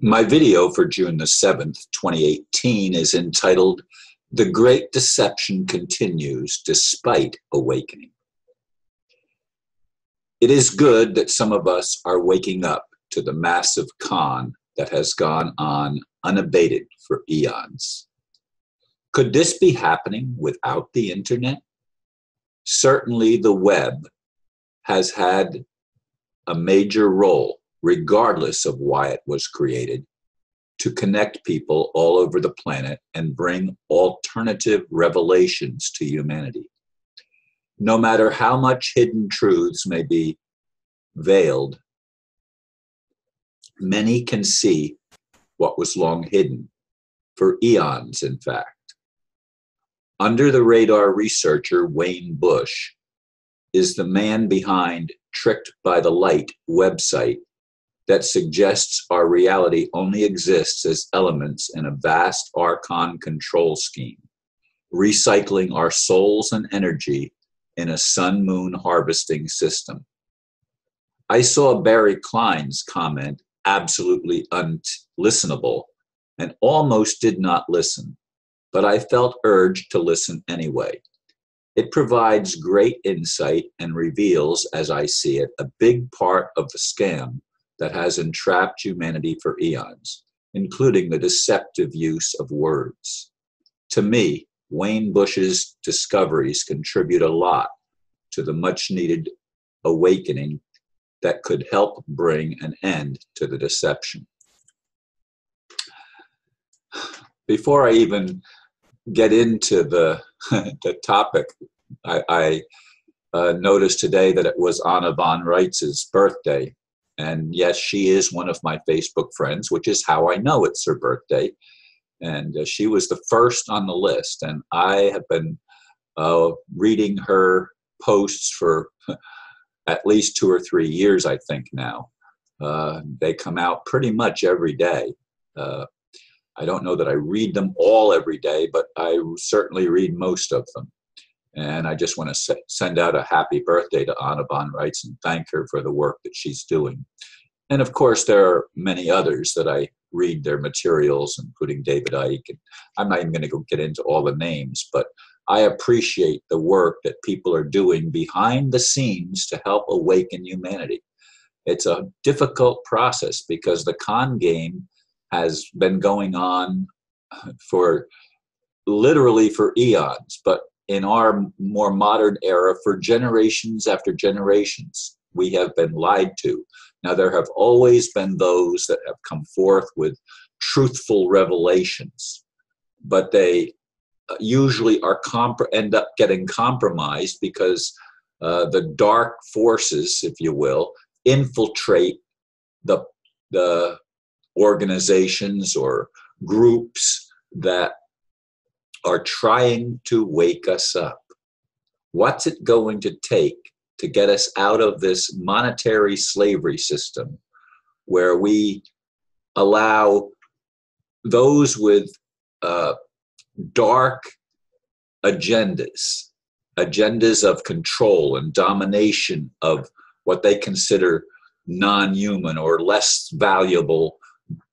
My video for June the 7th, 2018 is entitled, "The Great Deception Continues Despite Awakening." It is good that some of us are waking up to the massive con that has gone on unabated for eons. Could this be happening without the internet? Certainly the web has had a major role, regardless of why it was created, to connect people all over the planet and bring alternative revelations to humanity. No matter how much hidden truths may be veiled, many can see what was long hidden, for eons, in fact. Under the radar researcher Wayne Bush is the man behind Tricked by the Light website that suggests our reality only exists as elements in a vast archon control scheme, recycling our souls and energy in a sun-moon harvesting system. I saw Barry Klein's comment absolutely unlistenable and almost did not listen, but I felt urged to listen anyway. It provides great insight and reveals, as I see it, a big part of the scam that has entrapped humanity for eons, including the deceptive use of words. To me, Wayne Bush's discoveries contribute a lot to the much-needed awakening that could help bring an end to the deception. Before I even get into the topic, I noticed today that it was Anna von Reitz's birthday. And yes, she is one of my Facebook friends, which is how I know it's her birthday. And she was the first on the list. And I have been reading her posts for at least 2 or 3 years, I think now. They come out pretty much every day. I don't know that I read them all every day, but I certainly read most of them. And I just want to send out a happy birthday to Anna von Reitz and thank her for the work that she's doing. And of course, there are many others that I read their materials, including David Icke. And I'm not even going to go get into all the names, but I appreciate the work that people are doing behind the scenes to help awaken humanity. It's a difficult process because the con game has been going on for literally for eons, but in our more modern era, for generations after generations, we have been lied to. Now, there have always been those that have come forth with truthful revelations, but they usually end up getting compromised because the dark forces, if you will, infiltrate the organizations or groups that are trying to wake us up. What's it going to take to get us out of this monetary slavery system where we allow those with dark agendas of control and domination of what they consider non-human or less valuable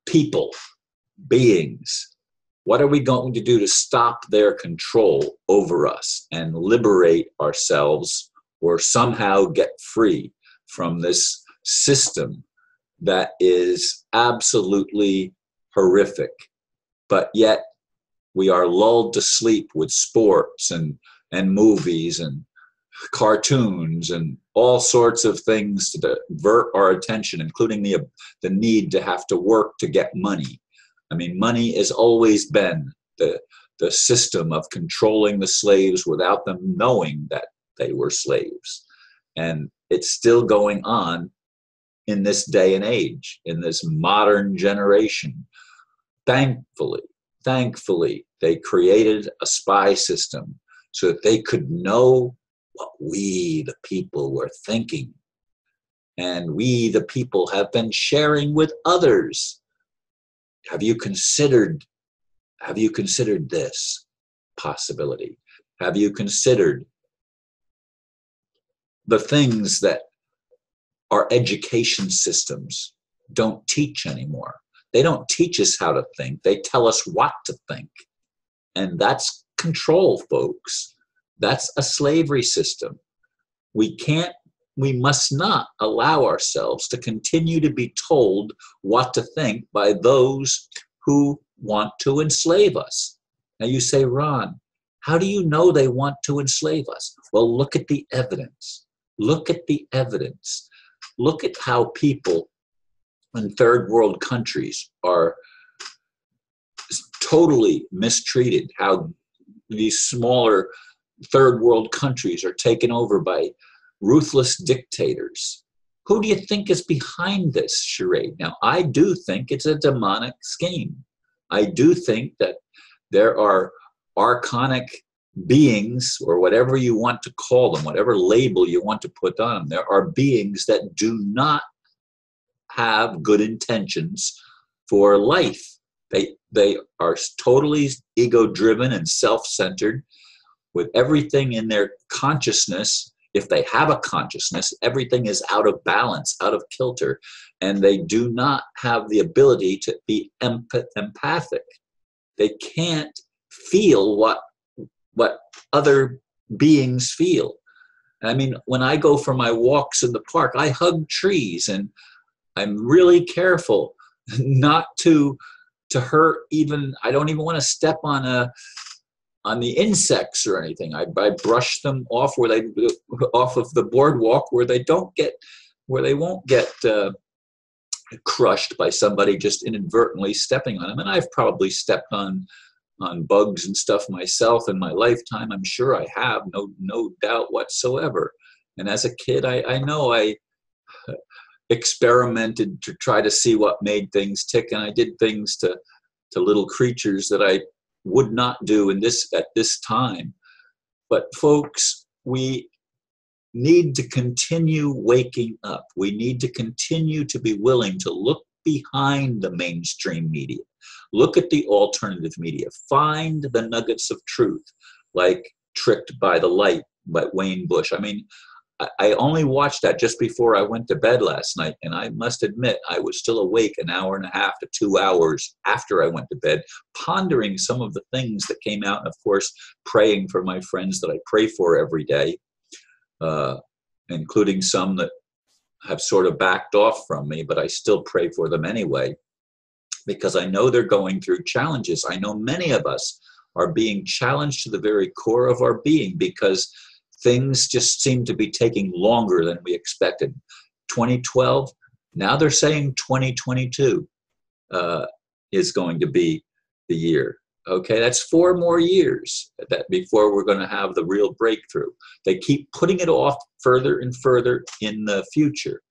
people, beings? What are we going to do to stop their control over us and liberate ourselves or somehow get free from this system that is absolutely horrific? But yet we are lulled to sleep with sports and movies and cartoons and all sorts of things to divert our attention, including the need to have to work to get money. I mean, money has always been the system of controlling the slaves without them knowing that they were slaves. And it's still going on in this day and age, in this modern generation. Thankfully, they created a spy system so that they could know what we, the people, were thinking. And we, the people, have been sharing with others. Have you considered this possibility? Have you considered the things that our education systems don't teach anymore? They don't teach us how to think. They tell us what to think. And that's control, folks. That's a slavery system. We must not allow ourselves to continue to be told what to think by those who want to enslave us. Now you say, Ron, how do you know they want to enslave us? Well, look at the evidence. Look at the evidence. Look at how people in third world countries are totally mistreated, how these smaller third world countries are taken over by ruthless dictators. Who do you think is behind this charade? Now, I do think it's a demonic scheme. I do think that there are archonic beings, or whatever you want to call them, whatever label you want to put on them. There are beings that do not have good intentions for life. They are totally ego-driven and self-centered, with everything in their consciousness. If they have a consciousness, everything is out of balance, out of kilter, and they do not have the ability to be empathic. They can't feel what other beings feel. I mean, when I go for my walks in the park, I hug trees, and I'm really careful not to hurt even. I don't even want to step on the insects or anything. I brush them off off of the boardwalk where they won't get crushed by somebody just inadvertently stepping on them. And I've probably stepped on bugs and stuff myself in my lifetime. I'm sure I have, no doubt whatsoever. And as a kid, I know I experimented to try to see what made things tick, and I did things to little creatures that I would not do at this time. But folks, we need to continue waking up. We need to continue to be willing to look behind the mainstream media. Look at the alternative media. Find the nuggets of truth, like Tricked by the Light by Wayne Bush. I mean, I only watched that just before I went to bed last night, and I must admit I was still awake an hour and a half to 2 hours after I went to bed, pondering some of the things that came out, and of course, praying for my friends that I pray for every day, including some that have sort of backed off from me, but I still pray for them anyway, because I know they're going through challenges. I know many of us are being challenged to the very core of our being, because things just seem to be taking longer than we expected. 2012, now they're saying 2022 is going to be the year. Okay, that's 4 more years before we're going to have the real breakthrough. They keep putting it off further and further in the future.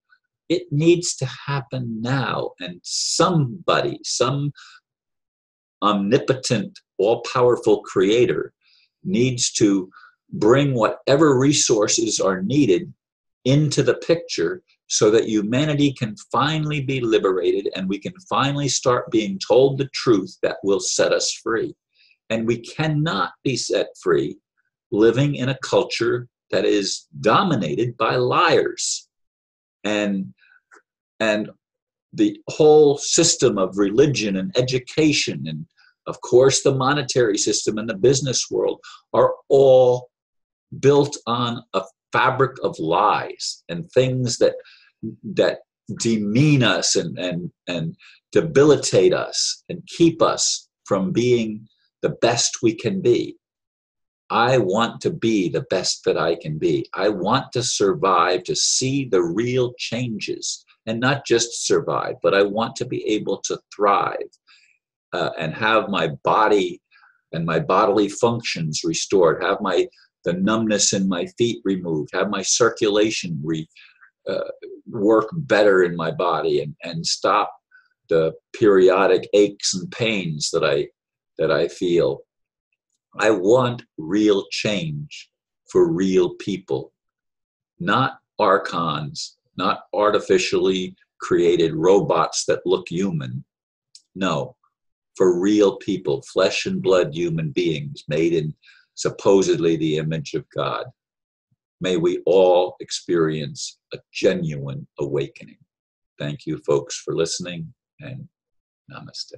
It needs to happen now, and somebody, some omnipotent, all-powerful creator needs to bring whatever resources are needed into the picture so that humanity can finally be liberated, and we can finally start being told the truth that will set us free. And we cannot be set free living in a culture that is dominated by liars. And the whole system of religion and education, and of course the monetary system and the business world, are all built on a fabric of lies and things that demean us and debilitate us and keep us from being the best we can be. I want to be the best that I can be. I want to survive, to see the real changes, and not just survive, but I want to be able to thrive and have my body and my bodily functions restored, have the numbness in my feet removed, have my circulation work better in my body, and stop the periodic aches and pains that I feel. I want real change for real people, not archons, not artificially created robots that look human. No, for real people, flesh and blood human beings made in supposedly the image of God. May we all experience a genuine awakening. Thank you, folks, for listening, and Namaste.